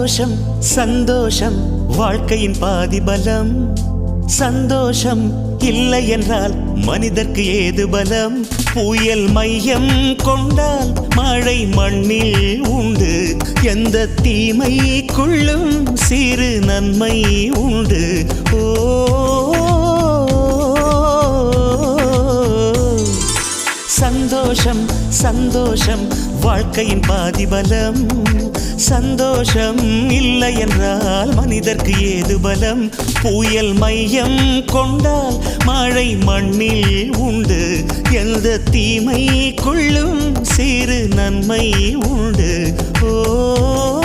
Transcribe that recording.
சந்தோஷம் சந்தோஷம் வாழ்க்கையின் பாதி பலம். சந்தோஷம் இல்லை என்றால் மனிதர்க்கு ஏது பலம்? புயல் மையம் கொண்டால் மழை மண்ணில் உண்டு. எந்த தீமைக்குள்ளும் சிறு நன்மை உண்டு. ஓ சந்தோஷம் சந்தோஷம் வாழ்க்கையின் பாதி பலம். சந்தோஷம் இல்லை என்றால் மனிதர்க்கு ஏது பலம்? புயல் மையம் கொண்டால் மழை மண்ணில் உண்டு. எந்த தீமைக்குள்ளும் சிறு நன்மை உண்டு. ஓ